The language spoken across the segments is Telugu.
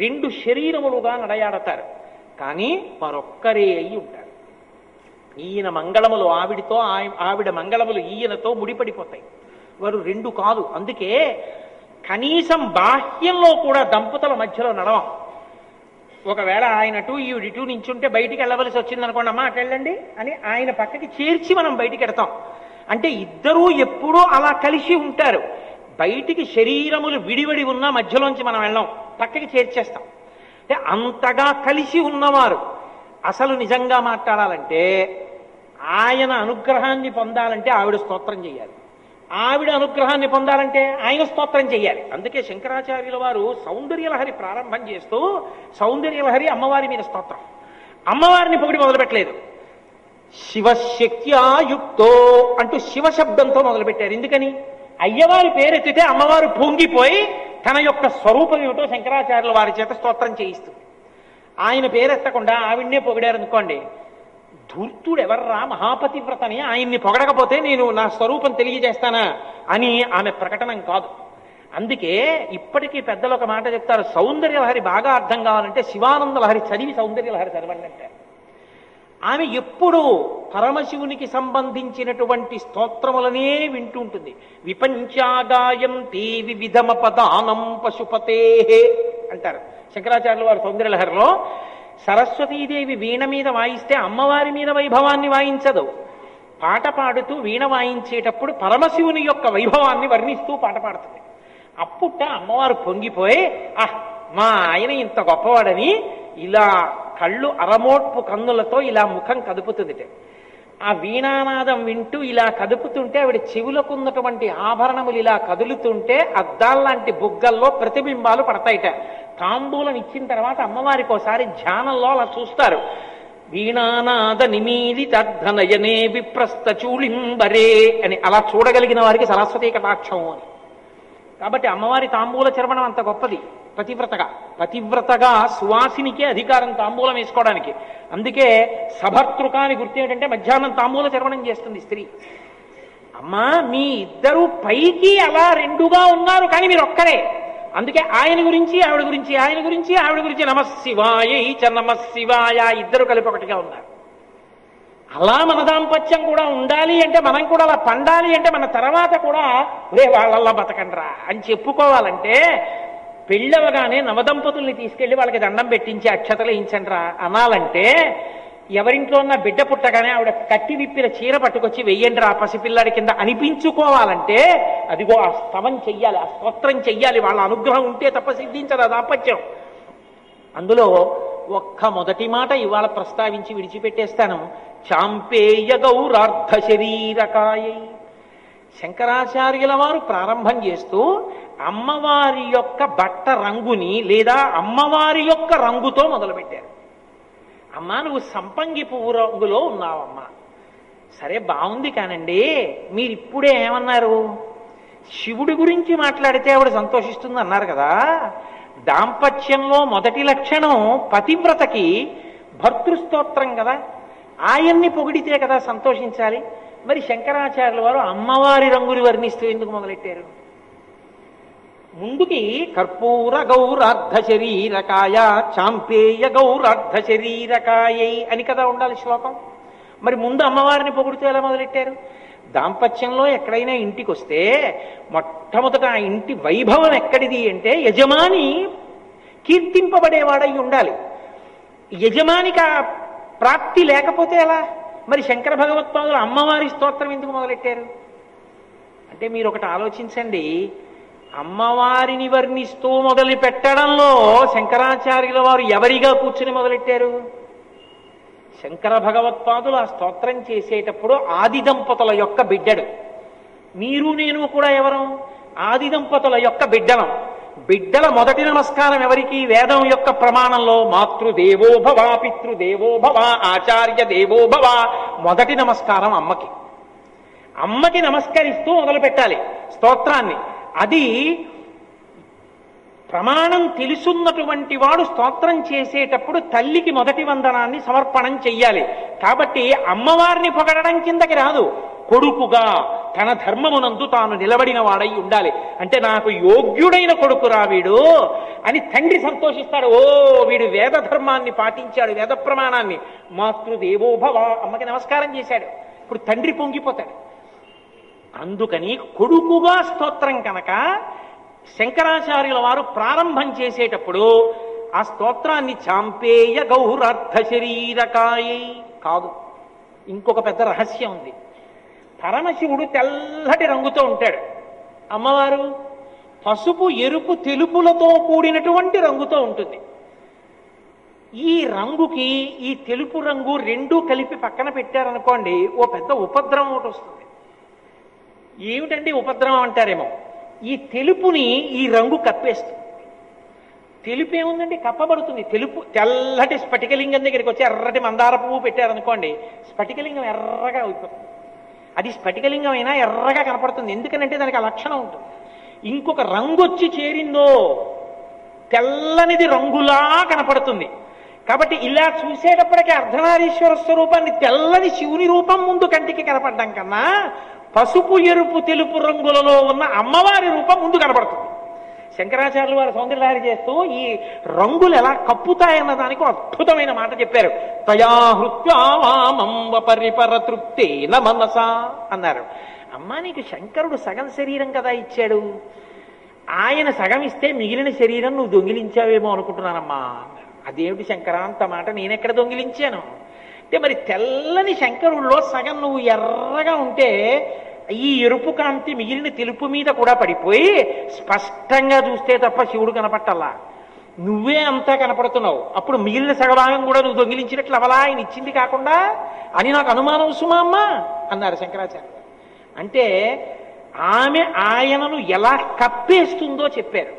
రెండు శరీరములుగా నడయాడతారు. కానీ మరొక్కరే అయి ఉంటారు. ఈయన మంగళములు ఆవిడితో, ఆవిడ మంగళములు ఈయనతో ముడిపడిపోతాయి. వారు రెండు కాదు. అందుకే కనీసం బాహ్యంలో కూడా దంపతుల మధ్యలో నడవం. ఒకవేళ ఆయనటు ఈవిడిటు నించుంటే బయటికి వెళ్ళవలసి వచ్చిందనుకోండి, అమ్మా అటు వెళ్ళండి అని ఆయన పక్కకి చేర్చి మనం బయటికి వెడతాం. అంటే ఇద్దరూ ఎప్పుడూ అలా కలిసి ఉంటారు. బయటికి శరీరములు విడివడి ఉన్నా మధ్యలోంచి మనం వెళ్ళాం, పక్కకి చేర్చేస్తాం. అంటే అంతగా కలిసి ఉన్నవారు. అసలు నిజంగా మాట్లాడాలంటే ఆయన అనుగ్రహాన్ని పొందాలంటే ఆవిడ స్తోత్రం చెయ్యాలి, ఆవిడ అనుగ్రహాన్ని పొందాలంటే ఆయన స్తోత్రం చెయ్యాలి. అందుకే శంకరాచార్యుల వారు సౌందర్యలహరి ప్రారంభం చేస్తూ సౌందర్యలహరి అమ్మవారి మీద స్తోత్రం. అమ్మవారిని పొగిడి మొదలుపెట్టలేదు. శివశక్త్యాయుక్తో అంటూ శివశబ్దంతో మొదలుపెట్టారు. ఎందుకని? అయ్యవారి పేరెత్తితే అమ్మవారు పొంగిపోయి తన యొక్క స్వరూపం ఏమిటో శంకరాచార్యుల వారి చేత స్తోత్రం చేయిస్తుంది. ఆయన పేరెత్తకుండా ఆవిడ్నే పొగిడారనుకోండి, ధూర్తుడు ఎవర్రా మహాపతివ్రతని ఆయన్ని పొగడకపోతే నేను నా స్వరూపం తెలియజేస్తానా అని ఆమె ప్రకటనం కాదు. అందుకే ఇప్పటికీ పెద్దలు ఒక మాట చెప్తారు, సౌందర్యలహరి బాగా అర్థం కావాలంటే శివానంద లహరి చదివి సౌందర్యలహరి చదవండి అంటారు. ఆమె ఎప్పుడూ పరమశివునికి సంబంధించినటువంటి స్తోత్రములనే వింటూ ఉంటుంది. విపంచాగాయంతి వివిధమపదానం పశుపతే అంటారు శంకరాచార్యుల వారు సౌందర్యలహరిలో. సరస్వతీదేవి వీణ మీద వాయిస్తే అమ్మవారి మీద వైభవాన్ని వాయించదు. పాట పాడుతూ వీణ వాయించేటప్పుడు పరమశివుని యొక్క వైభవాన్ని వర్ణిస్తూ పాట పాడుతుంది. అప్పుట అమ్మవారు పొంగిపోయి మా ఆయన ఇంత గొప్పవాడని ఇలా కళ్ళు అరమోట్పు కన్నులతో ఇలా ముఖం కదుపుతుంది. ఆ వీణానాదం వింటూ ఇలా కదుపుతుంటే ఆవిడ చెవులకు ఉన్నటువంటి ఆభరణములు ఇలా కదులుతుంటే అద్దాల్లాంటి బుగ్గల్లో ప్రతిబింబాలు పడతాయిట. తాంబూలం ఇచ్చిన తర్వాత అమ్మవారికి ఒకసారి ధ్యానంలో అలా చూస్తారు. వీణానాద నిమీలితర్ధనయనే విప్రస్థ చూళింబరే అని అలా చూడగలిగిన వారికి సరస్వతీ కటాక్షం అని. కాబట్టి అమ్మవారి తాంబూల చర్మణం అంత గొప్పది. పతివ్రతగా సువాసినికే అధికారం తాంబూలం వేసుకోవడానికి. అందుకే సభర్తృక అని గుర్తు ఏంటంటే మధ్యాహ్నం తాంబూల చర్మణం చేస్తుంది స్త్రీ. అమ్మా మీ ఇద్దరు పైకి అలా రెండుగా ఉన్నారు, కానీ మీరు ఒక్కరే. అందుకే ఆయన గురించి ఆవిడ గురించి, ఆయన గురించి ఆవిడ గురించి నమశివాయ చ నమశివాయ ఇద్దరు కలిపి ఒకటిగా ఉన్నారు. అలా మన దాంపత్యం కూడా ఉండాలి అంటే, మనం కూడా అలా పండాలి అంటే, మన తర్వాత కూడా వాళ్ళల్లా బతకండ్రా అని చెప్పుకోవాలంటే పెళ్ళవగానే నవదంపతుల్ని తీసుకెళ్లి వాళ్ళకి దండం పెట్టించి అక్షతలు వేయించండ్రా అనాలంటే, ఎవరింట్లో ఉన్న బిడ్డ పుట్టగానే ఆవిడ కట్టి విప్పిన చీర పట్టుకొచ్చి వెయ్యండ్రా పసిపిల్లాడి కింద అనిపించుకోవాలంటే అదిగో ఆ స్తవం చెయ్యాలి, ఆ స్తోత్రం చెయ్యాలి. వాళ్ళ అనుగ్రహం ఉంటే తప్ప సిద్ధించదు ఆ దాంపత్యం. అందులో ఒక్క మొదటి మాట ఇవాళ ప్రస్తావించి విడిచిపెట్టేస్తాను. చాంపేయ గౌరార్ధ శరీరకాయ. శంకరాచార్యుల వారు ప్రారంభం చేస్తూ అమ్మవారి యొక్క బట్ట రంగుని లేదా అమ్మవారి యొక్క రంగుతో మొదలుపెట్టారు. అమ్మా నువ్వు సంపంగి పువ్వు రంగులో ఉన్నావమ్మా. సరే బాగుంది కానండి, మీరు ఇప్పుడే ఏమన్నారు? శివుడి గురించి మాట్లాడితే ఆవిడ సంతోషిస్తుంది అన్నారు కదా. దాంపత్యంలో మొదటి లక్షణం పతివ్రతకి భర్తృస్తోత్రం కదా, ఆయన్ని పొగిడితే కదా సంతోషించాలి. మరి శంకరాచార్యుల వారు అమ్మవారి రంగుని వర్ణిస్తూ ఎందుకు మొదలెట్టారు? ముందుకి కర్పూర గౌరార్ధ శరీరకాయ చాంపేయ గౌరార్ధ శరీరకాయ అని కదా ఉండాలి శ్లోకం. మరి ముందు అమ్మవారిని పొగుడుతూ ఎలా మొదలెట్టారు? దాంపత్యంలో ఎక్కడైనా ఇంటికి వస్తే మొట్టమొదట ఆ ఇంటి వైభవం ఎక్కడిది అంటే యజమాని కీర్తింపబడేవాడై ఉండాలి. యజమానికి ఆ ప్రాప్తి లేకపోతే ఎలా? మరి శంకర భగవత్పాదులు అమ్మవారి స్తోత్రం ఎందుకు మొదలెట్టారు అంటే, మీరు ఒకటి ఆలోచించండి. అమ్మవారిని వర్ణిస్తూ మొదలు పెట్టడంలో శంకరాచార్యుల వారు ఎవరిగా కూర్చుని మొదలెట్టారు? శంకర భగవత్పాదులు ఆ స్తోత్రం చేసేటప్పుడు ఆది దంపతుల యొక్క బిడ్డడు. మీరు నేను కూడా ఎవరం? ఆది దంపతుల యొక్క బిడ్డలం. బిడ్డల మొదటి నమస్కారం ఎవరికి? వేదం యొక్క ప్రమాణంలో మాతృదేవోభవ పితృదేవోభవ ఆచార్య దేవోభవ. మొదటి నమస్కారం అమ్మకి. అమ్మకి నమస్కరిస్తూ మొదలు పెట్టాలి స్తోత్రాన్ని. అది ప్రమాణం తెలుసున్నటువంటి వాడు స్తోత్రం చేసేటప్పుడు తల్లికి మొదటి వందనాన్ని సమర్పణం చెయ్యాలి. కాబట్టి అమ్మవారిని పొగడడం కిందకి రాదు. కొడుకుగా తన ధర్మమునందు తాను నిలబడిన వాడై ఉండాలి. అంటే నాకు యోగ్యుడైన కొడుకు వీడు అని తండ్రి సంతోషిస్తాడు. ఓ వీడు వేద ధర్మాన్ని పాటించాడు, వేద ప్రమాణాన్ని. మాతృదేవోభవ, అమ్మకి నమస్కారం చేశాడు. ఇప్పుడు తండ్రి పొంగిపోతాడు. అందుకని కొడుకుగా స్తోత్రం కనుక శంకరాచార్యుల వారు ప్రారంభం చేసేటప్పుడు ఆ స్తోత్రాన్ని చాంపేయ గౌరార్థ శరీరకాయై కాదు, ఇంకొక పెద్ద రహస్యం ఉంది. పరమశివుడు తెల్లటి రంగుతో ఉంటాడు, అమ్మవారు పసుపు ఎరుపు తెలుపులతో కూడినటువంటి రంగుతో ఉంటుంది. ఈ రంగుకి ఈ తెలుపు రంగు రెండూ కలిపి పక్కన పెట్టారనుకోండి, ఓ పెద్ద ఉపద్రవం ఒకటి వస్తుంది. ఏమిటండి ఉపద్రవం అంటారేమో. ఈ తెలుపుని ఈ రంగు కప్పేస్తుంది. తెలుపు ఏముందండి, కప్పబడుతుంది. తెలుపు తెల్లటి స్ఫటికలింగం దగ్గరికి వచ్చి ఎర్రటి మందార పువ్వు పెట్టారనుకోండి, స్ఫటికలింగం ఎర్రగా అయిపోతుంది. అది స్ఫటికలింగం అయినా ఎర్రగా కనపడుతుంది. ఎందుకనంటే దానికి ఆ లక్షణం ఉంటుంది. ఇంకొక రంగు వచ్చి చేరిందో తెల్లనిది రంగులా కనపడుతుంది. కాబట్టి ఇలా చూసేటప్పటికీ అర్ధనారీశ్వర స్వరూపాన్ని తెల్లని శివుని రూపం ముందు కంటికి కనపడడం కన్నా పసుపు ఎరుపు తెలుపు రంగులలో ఉన్న అమ్మవారి రూపం ముందు కనపడుతుంది. శంకరాచార్యులు వారు సౌందర్యలహరి చేస్తూ ఈ రంగులు ఎలా కప్పుతాయన్న దానికి అద్భుతమైన మాట చెప్పారు. తయాహృత్యావామం వపరిపర తృప్తేన మనసా అన్నారు. అమ్మా, నీకు శంకరుడు సగం శరీరం కదా ఇచ్చాడు, ఆయన సగం ఇస్తే మిగిలిన శరీరం నువ్వు దొంగిలించావేమో అనుకుంటున్నానమ్మా. అదేమిటి శంకర అంత మాట, నేనెక్కడ దొంగిలించాను అంటే, మరి తెల్లని శంకరుల్లో సగం నువ్వు ఎర్రగా ఉంటే ఈ ఎరుపు కాంతి మిగిలిన తెలుపు మీద కూడా పడిపోయి స్పష్టంగా చూస్తే తప్ప శివుడు కనపట్టల్లా, నువ్వే అంతా కనపడుతున్నావు. అప్పుడు మిగిలిన సగభాగం కూడా నువ్వు దొంగిలించినట్లు అవలా ఆయన ఇచ్చింది కాకుండా అని నాకు అనుమానం సుమా అమ్మ అన్నారు శంకరాచార్య. అంటే ఆమె ఆయనను ఎలా కప్పేస్తుందో చెప్పారు.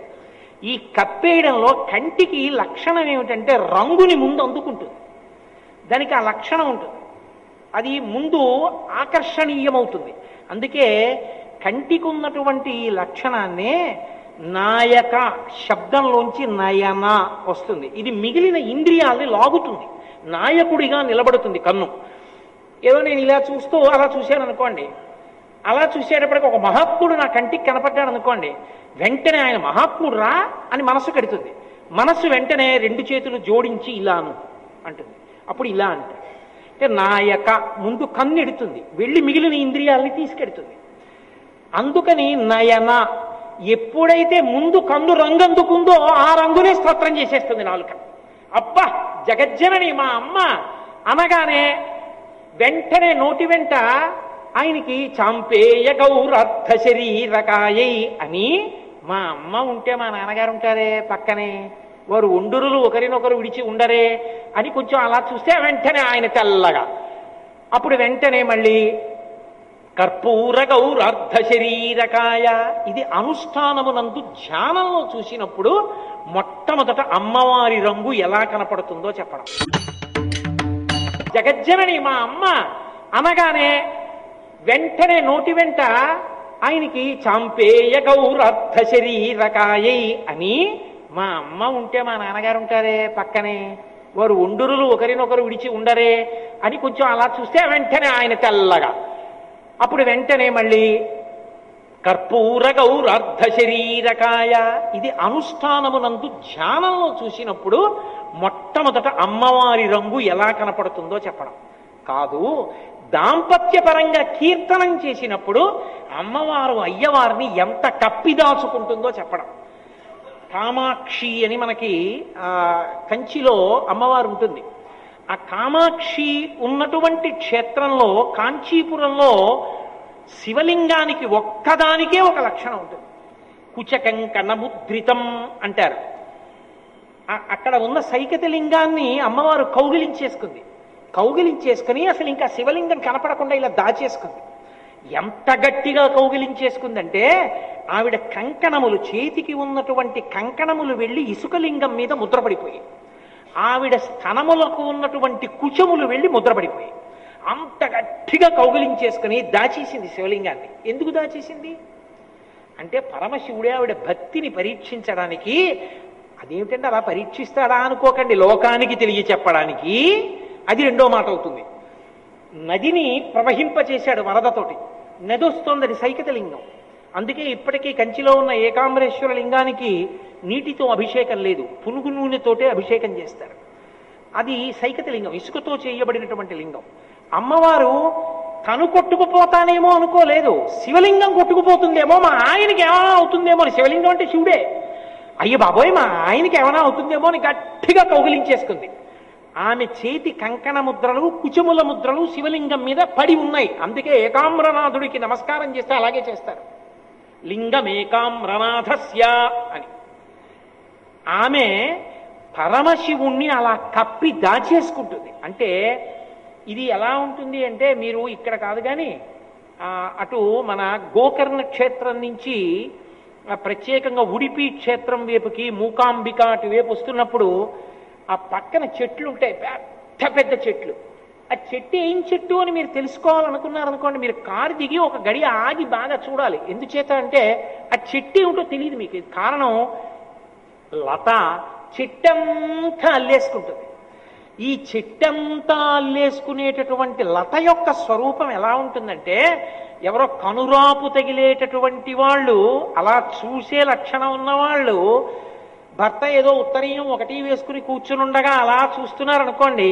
ఈ కప్పేయడంలో కంటికి లక్షణం ఏమిటంటే రంగుని ముందు అందుకుంటుంది, దానికి ఆ లక్షణం ఉంటుంది, అది ముందు ఆకర్షణీయమవుతుంది. అందుకే కంటికి ఉన్నటువంటి ఈ లక్షణాన్నే నాయక శబ్దంలోంచి నయన వస్తుంది. ఇది మిగిలిన ఇంద్రియాల్ని లాగుతుంది, నాయకుడిగా నిలబడుతుంది కన్ను. ఏదో నేను ఇలా చూస్తూ అలా చూశాను అనుకోండి, అలా చూసేటప్పటికి ఒక మహాత్ముడు నా కంటికి కనపడ్డాడు అనుకోండి, వెంటనే ఆయన మహాత్ముడు రా అని మనసు కడుతుంది. మనస్సు వెంటనే రెండు చేతులు జోడించి ఇలాను అంటుంది. అప్పుడు ఇలా అంటే నాయక ముందు కన్ను ఎడుతుంది, వెళ్ళి మిగిలిన ఇంద్రియాలని తీసుకెడుతుంది. అందుకని నయన ఎప్పుడైతే ముందు కన్ను రంగు అందుకుందో ఆ రంగునే స్తోత్రం చేసేస్తుంది నాలుక. అబ్బా జగజ్జనని మా అమ్మ అనగానే వెంటనే నోటి వెంట ఆయనకి చాంపేయ గౌరార్థ శరీరకాయై అని, మా అమ్మ ఉంటే మా నాన్నగారు ఉంటారే పక్కనే, వారు ఒండురులు ఒకరినొకరు విడిచి ఉండరే అని కొంచెం అలా చూస్తే వెంటనే ఆయన తెల్లగా. అప్పుడు వెంటనే మళ్ళీ కర్పూర గౌరార్థ శరీరకాయ. ఇది అనుష్ఠానమునందు ధ్యానంలో చూసినప్పుడు మొట్టమొదట అమ్మవారి రంగు ఎలా కనపడుతుందో చెప్పడం. జగజ్జనని మా అమ్మ అనగానే వెంటనే నోటి వెంట ఆయనకి చాంపేయ గౌరార్థ శరీరకాయై అని, మా అమ్మ ఉంటే మా నాన్నగారు ఉంటారే పక్కనే, వారు ఒండురులు ఒకరినొకరు విడిచి ఉండరే అని కొంచెం అలా చూస్తే వెంటనే ఆయన తెల్లగా. అప్పుడు వెంటనే మళ్ళీ కర్పూర గౌరార్థ శరీరకాయ. ఇది అనుష్ఠానమునందు ధ్యానంలో చూసినప్పుడు మొట్టమొదట అమ్మవారి రంగు ఎలా కనపడుతుందో చెప్పడం కాదు. దాంపత్యపరంగా కీర్తనం చేసినప్పుడు అమ్మవారు అయ్యవారిని ఎంత కప్పిదాచుకుంటుందో చెప్పడం. కామాక్షి అని మనకి కంచిలో అమ్మవారు ఉంటుంది. ఆ కామాక్షి ఉన్నటువంటి క్షేత్రంలో కాంచీపురంలో శివలింగానికి ఒక్కదానికే ఒక లక్షణం ఉంటుంది, కుచకం కనముద్రితం అంటారు. అక్కడ ఉన్న సైకత లింగాన్ని అమ్మవారు కౌగిలించేసుకుని అసలు ఇంకా శివలింగం కనపడకుండా ఇలా దాచేసుకుంది. ఎంత గట్టిగా కౌగిలించేసుకుందంటే ఆవిడ కంకణములు, చేతికి ఉన్నటువంటి కంకణములు వెళ్ళి ఇసుకలింగం మీద ముద్రపడిపోయి, ఆవిడ స్తనములకు ఉన్నటువంటి కుచములు వెళ్ళి ముద్రపడిపోయి, అంత గట్టిగా కౌగిలించేసుకుని దాచేసింది శివలింగాన్ని. ఎందుకు దాచేసింది అంటే పరమశివుడే ఆవిడ భక్తిని పరీక్షించడానికి. అదేమిటంటే అలా పరీక్షిస్తాడా అనుకోకండి, లోకానికి తెలియ చెప్పడానికి. అది రెండో మాట అవుతుంది. నదిని ప్రవహింపచేశాడు వరదతోటి, నది వస్తోంది, అది సైకత లింగం. అందుకే ఇప్పటికీ కంచిలో ఉన్న ఏకాంబరేశ్వర లింగానికి నీటితో అభిషేకం లేదు, పునుగు నూనెతోటే అభిషేకం చేస్తారు. అది సైకత లింగం, ఇసుకతో చేయబడినటువంటి లింగం. అమ్మవారు తను కొట్టుకుపోతానేమో అనుకోలేదు, శివలింగం కొట్టుకుపోతుందేమో, మా ఆయనకి ఏమైనా అవుతుందేమో అని. శివలింగం అంటే శివుడే. అయ్య బాబోయ్, మా ఆయనకి ఏమైనా అవుతుందేమో అని గట్టిగా కౌగిలించేసుకుంది. ఆమె చేతి కంకణ ముద్రలు, కుచముల ముద్రలు శివలింగం మీద పడి ఉన్నాయి. అందుకే ఏకామ్రనాథుడికి నమస్కారం చేస్తే అలాగే చేస్తారు, లింగమేకామ్రనాథస్య అని. ఆమె పరమశివుణ్ణి అలా కప్పి దాచేసుకుంటుంది. అంటే ఇది ఎలా ఉంటుంది అంటే, మీరు ఇక్కడ కాదు కానీ అటు మన గోకర్ణ క్షేత్రం నుంచి ప్రత్యేకంగా ఉడిపి క్షేత్రం వైపుకి, మూకాంబిక అటు వైపు వస్తున్నప్పుడు ఆ పక్కన చెట్లు ఉంటాయి, పెద్ద పెద్ద చెట్లు. ఆ చెట్టు ఏం చెట్టు అని మీరు తెలుసుకోవాలనుకున్నారనుకోండి, మీరు కారు దిగి ఒక గడి ఆగి బాగా చూడాలి. ఎందుచేత అంటే ఆ చెట్టు ఏమిటో తెలియదు మీకు. కారణం, లత చెట్టంతా అల్లేసుకుంటుంది. ఈ చెట్టంతా అల్లేసుకునేటటువంటి లత యొక్క స్వరూపం ఎలా ఉంటుందంటే, ఎవరో కనురాపు తగిలేటటువంటి వాళ్ళు, అలా చూసే లక్షణం ఉన్నవాళ్ళు, భర్త ఏదో ఉత్తరీయం ఒకటి వేసుకుని కూర్చునుండగా అలా చూస్తున్నారనుకోండి,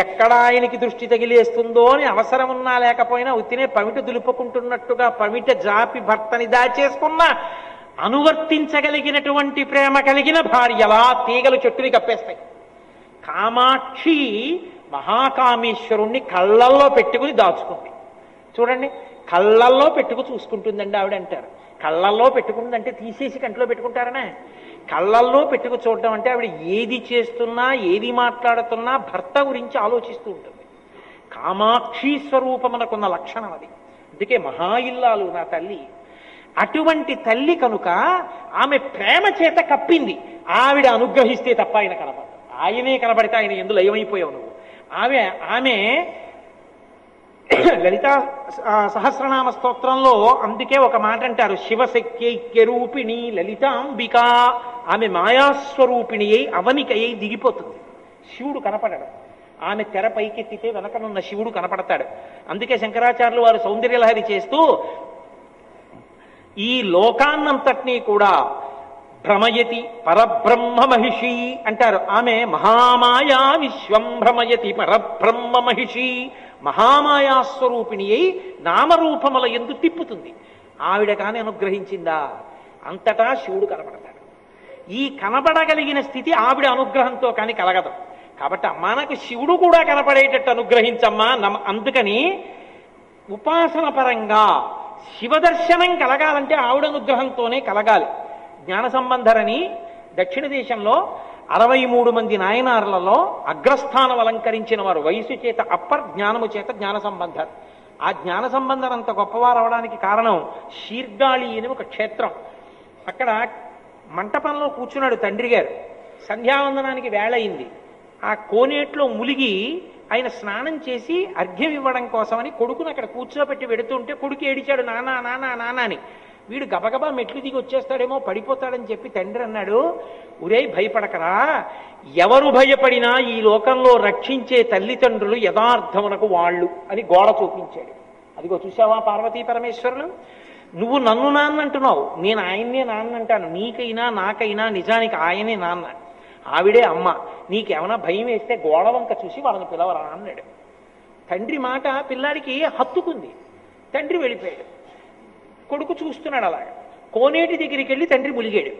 ఎక్కడ ఆయనకి దృష్టి తగిలేస్తుందో అని అవసరం ఉన్నా లేకపోయినా ఉత్తినే పమిట దులుపుకుంటున్నట్టుగా పమిట జాపి భర్తని దాచేసుకున్న అనువర్తించగలిగినటువంటి ప్రేమ కలిగిన భార్యలా తీగలు చెట్టుని కప్పేస్తాయి. కామాక్షి మహాకామేశ్వరుణ్ణి కళ్ళల్లో పెట్టుకుని దాచుకుంది. చూడండి, కళ్ళల్లో పెట్టుకు చూసుకుంటుందండి ఆవిడ అంటారు. కళ్ళల్లో పెట్టుకుందంటే తీసేసి కంట్లో పెట్టుకుంటారనే. కళ్ళల్లో పెట్టుకు చూడడం అంటే ఆవిడ ఏది చేస్తున్నా, ఏది మాట్లాడుతున్నా భర్త గురించి ఆలోచిస్తూ ఉంటుంది. కామాక్షి స్వరూపమునకున్న లక్షణం అది. అందుకే మహా ఇల్లాలు నా తల్లి. అటువంటి తల్లి కనుక ఆమె ప్రేమ చేత కప్పింది. ఆవిడ అనుగ్రహిస్తే తప్ప ఆయన కనపడదు. ఆయనే కనబడితే ఆయన ఎందులో లయమైపోయావు నువ్వు. ఆమె లలితా సహస్రనామ స్తోత్రంలో అందుకే ఒక మాట అంటారు, శివశక్యైక్యరూపిణి లలితాంబిక. ఆమె మాయాస్వరూపిణి అయి అవనికయ్యి దిగిపోతుంది. శివుడు కనపడడు. ఆమె తెర పైకెత్తితే వెనకనున్న శివుడు కనపడతాడు. అందుకే శంకరాచార్యులు వారు సౌందర్యలహరి చేస్తూ ఈ లోకాన్నంతటినీ కూడా భ్రమయతి పరబ్రహ్మ మహిషి అంటారు. ఆమె మహామాయా విశ్వం భ్రమయతి పరబ్రహ్మ మహిషి. మహామాయాస్వరూపిణి అయి నామరూపముల యందు తిప్పుతుంది. ఆవిడ కాని అనుగ్రహించిందా, అంతటా శివుడు కనపడతాడు. ఈ కనపడగలిగిన స్థితి ఆవిడ అనుగ్రహంతో కానీ కలగదు. కాబట్టి అమ్మా నాకు శివుడు కూడా కనపడేటట్టు అనుగ్రహించమ్మా. అందుకని ఉపాసన పరంగా శివదర్శనం కలగాలంటే ఆవిడ అనుగ్రహంతోనే కలగాలి. జ్ఞాన సంబంధరని దక్షిణ దేశంలో 63 మంది నాయనార్లలో అగ్రస్థానం అలంకరించిన వారు, వయసు చేత అప్పర్, జ్ఞానము చేత జ్ఞాన సంబంధర్. ఆ జ్ఞాన సంబంధర్ అంత గొప్పవారు అవడానికి కారణం శీర్గాళి అని ఒక క్షేత్రం. అక్కడ మంటపంలో కూర్చున్నాడు తండ్రి గారు. సంధ్యావందనానికి వేళ అయింది. ఆ కోనేట్లో ములిగి ఆయన స్నానం చేసి అర్ఘ్యం ఇవ్వడం కోసమని కొడుకును అక్కడ కూర్చోబెట్టి వెడుతుంటే కొడుకు ఏడిచాడు, నానా నానా నానా అని. వీడు గబగబా మెట్లు దిగి వచ్చేస్తాడేమో, పడిపోతాడని చెప్పి తండ్రి అన్నాడు, ఉరేయ్ భయపడకరా, ఎవరు భయపడినా ఈ లోకంలో రక్షించే తల్లిదండ్రులు యథార్థమునకు వాళ్ళు అని గోడ చూపించాడు. అదిగో చూసావా పార్వతీ పరమేశ్వరులు, నువ్వు నన్ను నాన్న అంటున్నావు, నేను ఆయన్నే నాన్న అంటాను. నీకైనా నాకైనా నిజానికి ఆయనే నాన్న, ఆవిడే అమ్మ. నీకేమైనా భయం వేస్తే గోడ వంక చూసి వాళ్ళని పిలవరా అన్నాడు. తండ్రి మాట పిల్లాడికి హత్తుకుంది. తండ్రి వెళ్ళిపోయాడు. కొడుకు చూస్తున్నాడు అలాగా. కోనేటి దగ్గరికి వెళ్ళి తండ్రి ములిగాడు.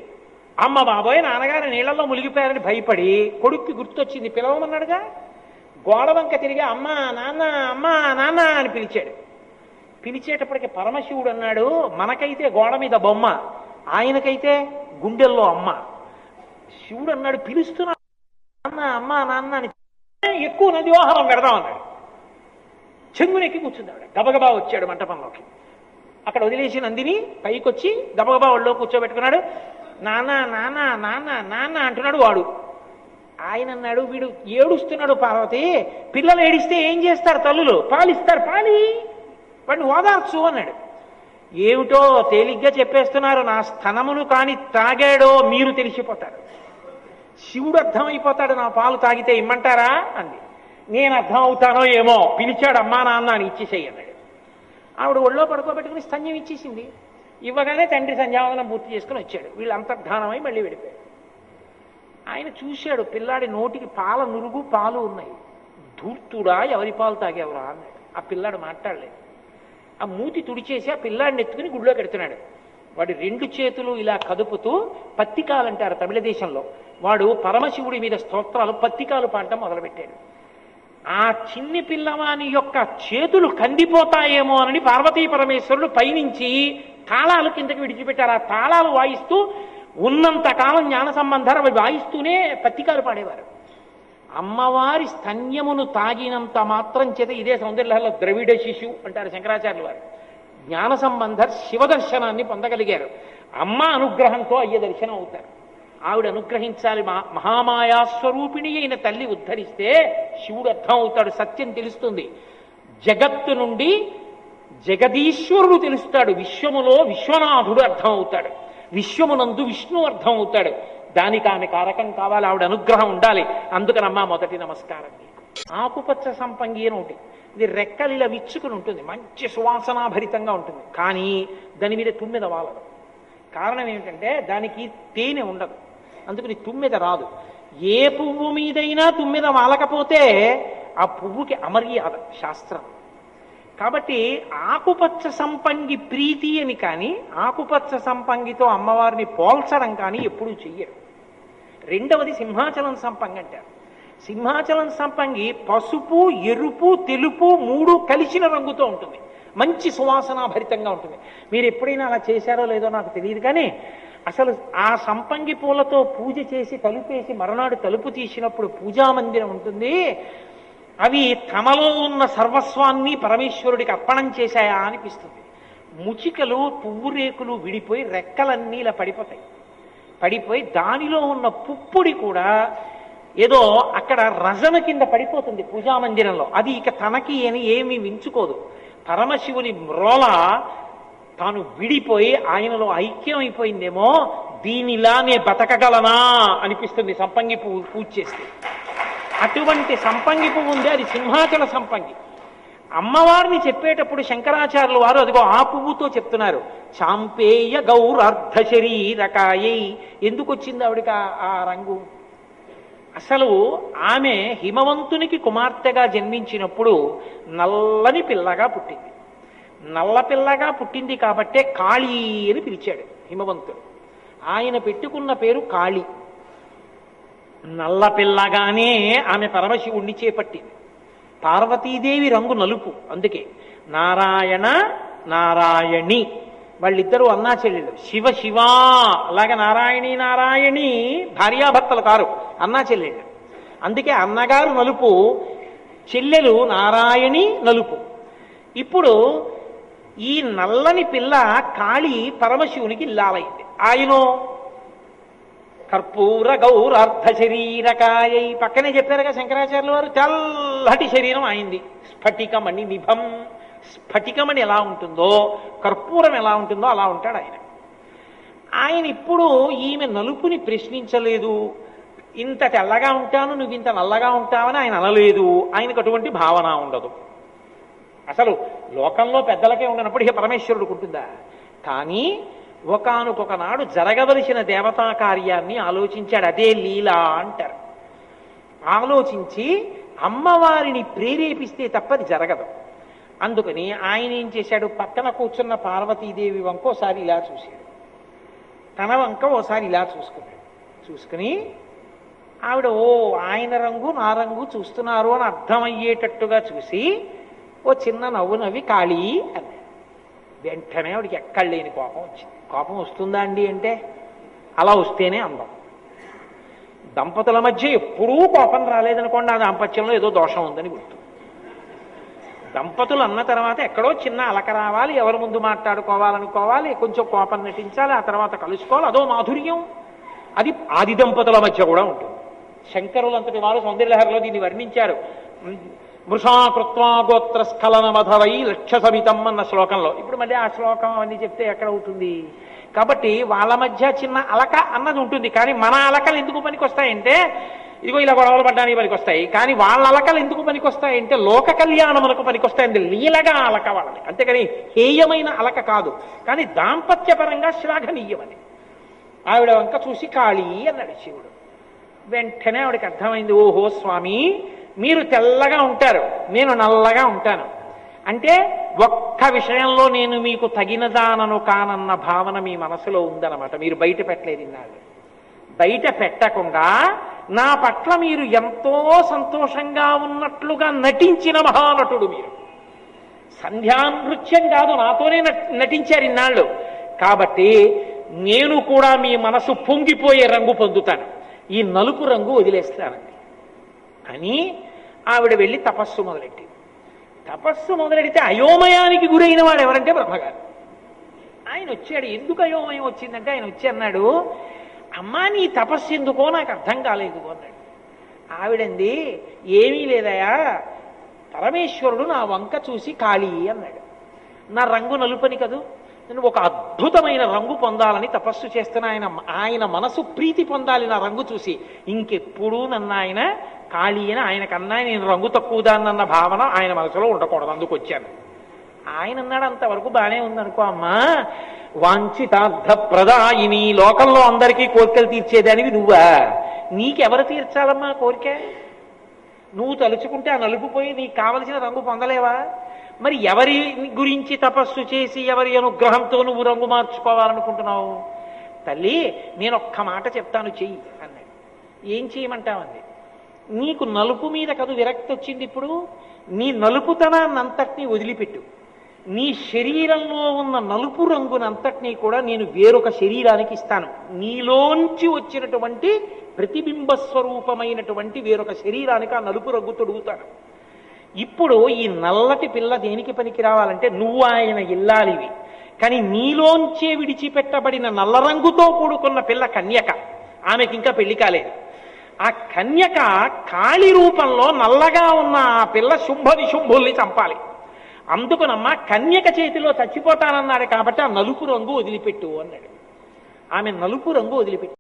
అమ్మ బాబోయ్ నాన్నగారు నీళ్లలో ములిగిపోయారని భయపడి కొడుక్కి గుర్తొచ్చింది, పిలవమన్నాడుగా. గోడ వంక తిరిగి అమ్మా నాన్న అమ్మా నాన్న అని పిలిచాడు. పిలిచేటప్పటికి పరమశివుడు అన్నాడు, మనకైతే గోడ మీద బొమ్మ, ఆయనకైతే గుండెల్లో అమ్మ. శివుడు అన్నాడు, పిలుస్తున్నా నాన్న అమ్మా నాన్న అని. ఎక్కువ నది వాహనం పెడదాం అన్నాడు. చెంగునెక్కి కూర్చుంది ఆవిడ. గబగబా వచ్చాడు మంటపంలోకి. అక్కడ వదిలేసి నందిని పైకొచ్చి గబగబా ఒళ్ళో కూర్చోబెట్టుకున్నాడు. నాన్న నాన్న నాన్న నాన్న అంటున్నాడు వాడు. ఆయన అన్నాడు, వీడు ఏడుస్తున్నాడు పార్వతి, పిల్లలు ఏడిస్తే ఏం చేస్తారు తల్లులు, పాలిస్తారు, పాలి వాడిని ఓదార్చు అన్నాడు. ఏమిటో తేలిగ్గా చెప్పేస్తున్నారు, నా స్తనమును కాని తాగాడో మీరు తెలిసిపోతారు. శివుడు అర్థమైపోతాడు, నా పాలు తాగితే ఇమ్మంటారా అంది. నేను అర్థం అవుతానో ఏమో, పిలిచాడు అమ్మా నాన్న అని ఇచ్చేసేయి అన్నాడు. ఆవిడ ఒళ్ళో పడుకోబెట్టుకుని స్తన్యం ఇచ్చేసింది. ఇవ్వగానే తండ్రి సంధ్యావందనం పూర్తి చేసుకుని వచ్చాడు. వీళ్ళు అంతర్ధానమై మళ్ళీ వెళ్ళిపోయాడు. ఆయన చూశాడు, పిల్లాడి నోటికి పాల నురుగు పాలు ఉన్నాయి. ధూర్తుడా, ఎవరి పాలు తాగేవరా అన్నాడు. ఆ పిల్లాడు మాట్లాడలేదు. ఆ మూతి తుడిచేసి ఆ పిల్లాడిని ఎత్తుకుని గుడిలోకి ఎడుతున్నాడు. వాడి 2 చేతులు ఇలా కదుపుతూ పత్తికాలు అంటారు తమిళ దేశంలో. వాడు పరమశివుడి మీద స్తోత్రాలు పత్తికాలు పాడటం మొదలుపెట్టాడు. ఆ చిన్ని పిల్లవాని యొక్క చేతులు కందిపోతాయేమో అని పార్వతీ పరమేశ్వరుడు పైనుంచి తాళాలు కిందకి విడిచిపెట్టారు. ఆ తాళాలు వాయిస్తూ ఉన్నంత కాలం జ్ఞాన సంబంధాలు అవి వాయిస్తూనే పత్తికాలు పాడేవారు. అమ్మవారి స్తన్యమును తాగినంత మాత్రం చేత, ఇదే సౌందర్యలహరిలో ద్రవిడ శిశువు అంటారు శంకరాచార్యుల వారు, జ్ఞాన సంబంధర్ శివదర్శనాన్ని పొందగలిగారు. అమ్మ అనుగ్రహంతో అయ్య దర్శనం అవుతారు. ఆవిడ అనుగ్రహించాలి. మహామాయాస్వరూపిణి అయిన తల్లి ఉద్ధరిస్తే శివుడు అర్థం అవుతాడు, సత్యం తెలుస్తుంది. జగత్తు నుండి జగదీశ్వరుడు తెలుస్తాడు. విశ్వములో విశ్వనాథుడు అర్థం అవుతాడు. విశ్వమునందు విష్ణు అర్థం అవుతాడు. దానికి ఆమె కారకం కావాలి, ఆవిడ అనుగ్రహం ఉండాలి. అందుకనమ్మా మొదటి నమస్కారం నీకు. ఆకుపచ్చ సంపంగి అని ఒకటి, ఇది రెక్కలు ఇలా విచ్చుకుని ఉంటుంది, మంచి సువాసనాభరితంగా ఉంటుంది. కానీ దాని మీద తుమ్మెద వాలదు. కారణం ఏమిటంటే దానికి తేనె ఉండదు, అందుకని తుమ్మెద రాదు. ఏ పువ్వు మీదైనా తుమ్మెద వాలకపోతే ఆ పువ్వుకి అమర్యాద శాస్త్రం. కాబట్టి ఆకుపచ్చ సంపంగి ప్రీతి అని కానీ ఆకుపచ్చ సంపంగితో అమ్మవారిని పోల్చడం కానీ ఎప్పుడూ చెయ్యరు. రెండవది సింహాచలం సంపంగి అంటారు. సింహాచలం సంపంగి పసుపు, ఎరుపు, తెలుపు 3 కలిసిన రంగుతో ఉంటుంది, మంచి సువాసనాభరితంగా ఉంటుంది. మీరు ఎప్పుడైనా అలా చేశారో లేదో నాకు తెలియదు, కానీ అసలు ఆ సంపంగి పూలతో పూజ చేసి తలుపేసి మరునాడు తలుపు తీసినప్పుడు పూజామందిరం ఉంటుంది. అవి తమలో ఉన్న సర్వస్వాన్ని పరమేశ్వరుడికి అర్పణం చేశాయా అనిపిస్తుంది. ముచికలు, పువ్వు రేకులు విడిపోయి రెక్కలన్నీ ఇలా పడిపోయి దానిలో ఉన్న పుప్పొడి కూడా ఏదో అక్కడ రజన కింద పడిపోతుంది పూజామందిరంలో. అది ఇక తనకి అని ఏమీ వించుకోదు. పరమశివుని మ్రోల తాను విడిపోయి ఆయనలో ఐక్యం అయిపోయిందేమో, దీనిలా నే బతకగలనా అనిపిస్తుంది సంపంగి పువ్వు పూజ చేస్తే. అటువంటి సంపంగి పువ్వు ఉంది, అది సింహాచల సంపంగి. అమ్మవారిని చెప్పేటప్పుడు శంకరాచార్యుల వారు అదిగో ఆ పువ్వుతో చెప్తున్నారు. చాంపేయ గౌరార్ధ శరీరకాయై. ఎందుకు వచ్చింది ఆవిడికి ఆ రంగు? అసలు ఆమె హిమవంతునికి కుమార్తెగా జన్మించినప్పుడు నల్లని పిల్లగా పుట్టింది. నల్ల పిల్లగా పుట్టింది కాబట్టే కాళీ అని పిలిచాడు హిమవంతుడు. ఆయన పెట్టుకున్న పేరు కాళీ. నల్ల పిల్లగానే ఆమె పరమశివుణ్ణి చేపట్టింది. పార్వతీదేవి రంగు నలుపు, అందుకే నారాయణ నారాయణి వాళ్ళిద్దరూ అన్నా చెల్లెలు. శివ శివా అలాగే నారాయణి నారాయణి భార్యాభర్తలు కారు, అన్నా చెల్లెళ్ళు. అందుకే అన్నగారు నలుపు, చెల్లెలు నారాయణి నలుపు. ఇప్పుడు ఈ నల్లని పిల్ల కాళీ పరమశివునికి ఇల్లాలైంది. ఆయన కర్పూర గౌరార్ధ శరీరకాయై, పక్కనే చెప్పారుగా శంకరాచార్యుల వారు, తెల్లటి శరీరం అయింది. స్ఫటికమణి నిభం. స్ఫటికమణి ఎలా ఉంటుందో, కర్పూరం ఎలా ఉంటుందో అలా ఉంటాడు ఆయన. ఆయన ఇప్పుడు ఈమె నలుపుని ప్రశ్నించలేదు. ఇంత తెల్లగా ఉంటాను, నువ్వు ఇంత నల్లగా ఉంటావని ఆయన అనలేదు. ఆయనకు అటువంటి భావన ఉండదు. అసలు లోకంలో పెద్దలకే ఉండనప్పుడు ఇక పరమేశ్వరుడికి ఉంటుందా? కానీ ఒకానొక నాడు జరగవలసిన దేవతా కార్యాన్ని ఆలోచించాడు. అదే లీలా అంటారు. ఆలోచించి అమ్మవారిని ప్రేరేపిస్తే తప్పది జరగదు. అందుకని ఆయన ఏం చేశాడు, పక్కన కూర్చున్న పార్వతీదేవి వంక ఓసారి ఇలా చూశాడు, తన వంక ఓసారి ఇలా చూసుకుని ఆవిడ ఓ ఆయన రంగు నా రంగు చూస్తున్నారు అని అర్థమయ్యేటట్టుగా చూసి ఓ చిన్న నవ్వు నవ్వి కాళీ అన్నాడు. వెంటనే ఆవిడికి ఎక్కడ లేని కోపం వచ్చింది. కోపం వస్తుందా అండి అంటే అలా వస్తేనే అందం. దంపతుల మధ్య ఎప్పుడూ కోపం రాలేదనుకోండి, ఆ దాంపత్యంలో ఏదో దోషం ఉందని గుర్తు. దంపతులు అన్న తర్వాత ఎక్కడో చిన్న అలక రావాలి, ఎవరి ముందు మాట్లాడుకోవాలనుకోవాలి, కొంచెం కోపం నటించాలి, ఆ తర్వాత కలుసుకోవాలి, అదో మాధుర్యం. అది ఆది దంపతుల మధ్య కూడా ఉంటుంది. శంకరులంతటి వారు సౌందర్యలహరిలో దీన్ని వర్ణించారు. మృషాకృత్వా గోత్ర స్ఖలన మధవై లక్ష్య సమితం అన్న శ్లోకంలో. ఇప్పుడు మళ్ళీ ఆ శ్లోకం అన్ని చెప్తే ఎక్కడ అవుతుంది? కాబట్టి వాళ్ళ మధ్య చిన్న అలక అన్నది ఉంటుంది. కానీ మన అలకలు ఎందుకు పనికి వస్తాయంటే ఇదిగో ఇలా గొడవలు పడ్డానికి పనికొస్తాయి. కానీ వాళ్ళ అలకలు ఎందుకు పనికొస్తాయి అంటే లోక కళ్యాణములకు పనికొస్తాయండి. లీలగా అలక వాళ్ళని, అంతేకాని హేయమైన అలక కాదు. కానీ దాంపత్యపరంగా శ్లాఘనీయమని. ఆవిడ వంక చూసి కాళీ అన్నాడు శివుడు. వెంటనే ఆవిడకి అర్థమైంది, ఓహో స్వామి మీరు తెల్లగా ఉంటారు, నేను నల్లగా ఉంటాను అంటే ఒక్క విషయంలో నేను మీకు తగినదానను కానన్న భావన మీ మనసులో ఉందన్నమాట. మీరు బయట పెట్టలేదు ఇన్నాళ్ళు. బయట పెట్టకుండా నా పట్ల మీరు ఎంతో సంతోషంగా ఉన్నట్లుగా నటించిన మహానటుడు మీరు. సంధ్యానృత్యం కాదు, నాతోనే నటించారు ఇన్నాళ్ళు. కాబట్టి నేను కూడా మీ మనసు పొంగిపోయే రంగు పొందుతాను, ఈ నలుపు రంగు వదిలేస్తానండి అని ఆవిడ వెళ్ళి తపస్సు మొదలెట్టింది. తపస్సు మొదలెడితే అయోమయానికి గురైన వాడు ఎవరంటే బ్రహ్మగారు. ఆయన వచ్చాడు. ఎందుకు అయోమయం వచ్చిందంటే ఆయన వచ్చి అన్నాడు, అమ్మా నీ తపస్సు ఎందుకో నాకు అర్థం కాలేదు అన్నాడు. ఆవిడంది, ఏమీ లేదయా, పరమేశ్వరుడు నా వంక చూసి కాళీ అన్నాడు. నా రంగు నలుపని కదూ, నేను ఒక అద్భుతమైన రంగు పొందాలని తపస్సు చేస్తున్న ఆయన మనసు ప్రీతి పొందాలి నా రంగు చూసి. ఇంకెప్పుడూ నన్ను ఆయన కాళీ అని ఆయనకన్నా నేను రంగు తక్కువదాన్నన్న భావన ఆయన మనసులో ఉండకూడదు, అందుకు వచ్చాను. ఆయన అన్నాడు, అంతవరకు బాగానే ఉందనుకో అమ్మా, వాంఛితార్థ ప్రదాయిని, లోకంలో అందరికీ కోరికలు తీర్చేదానివి నువ్వా? నీకెవరు తీర్చాలమ్మా కోరిక? నువ్వు తలుచుకుంటే ఆ నలుపు పోయి నీకు కావలసిన రంగు పొందలేవా? మరి ఎవరి గురించి తపస్సు చేసి ఎవరి అనుగ్రహంతో నువ్వు రంగు మార్చుకోవాలనుకుంటున్నావు? తల్లి నేను ఒక్క మాట చెప్తాను, చెయ్యి అన్నాడు. ఏం చేయమంటావండి? నీకు నలుపు మీద కదు విరక్తి వచ్చింది, ఇప్పుడు నీ నలుపుతనాన్నంతటినీ వదిలిపెట్టు. నీ శరీరంలో ఉన్న నలుపు రంగునంతటినీ కూడా నేను వేరొక శరీరానికి ఇస్తాను. నీలోంచి వచ్చినటువంటి ప్రతిబింబ స్వరూపమైనటువంటి వేరొక శరీరానికి ఆ నలుపు రంగు తొడుగుతాను. ఇప్పుడు ఈ నల్లటి పిల్ల దేనికి పనికి రావాలంటే నువ్వు ఆయన ఇల్లాలివి, కానీ నీలోంచే విడిచిపెట్టబడిన నల్ల రంగుతో కూడుకున్న పిల్ల కన్యక, ఆమెకి ఇంకా పెళ్లి కాలేదు. ఆ కన్యక కాళీ రూపంలో నల్లగా ఉన్న ఆ పిల్ల శుంభ నిశుంభుల్ని చంపాలి. అందుకునమ్మా కన్యక చేతిలో చచ్చిపోతానన్నాడు కాబట్టి ఆ నలుపు రంగు వదిలిపెట్టు అన్నాడు. ఆమె నలుపు రంగు వదిలిపెట్టు.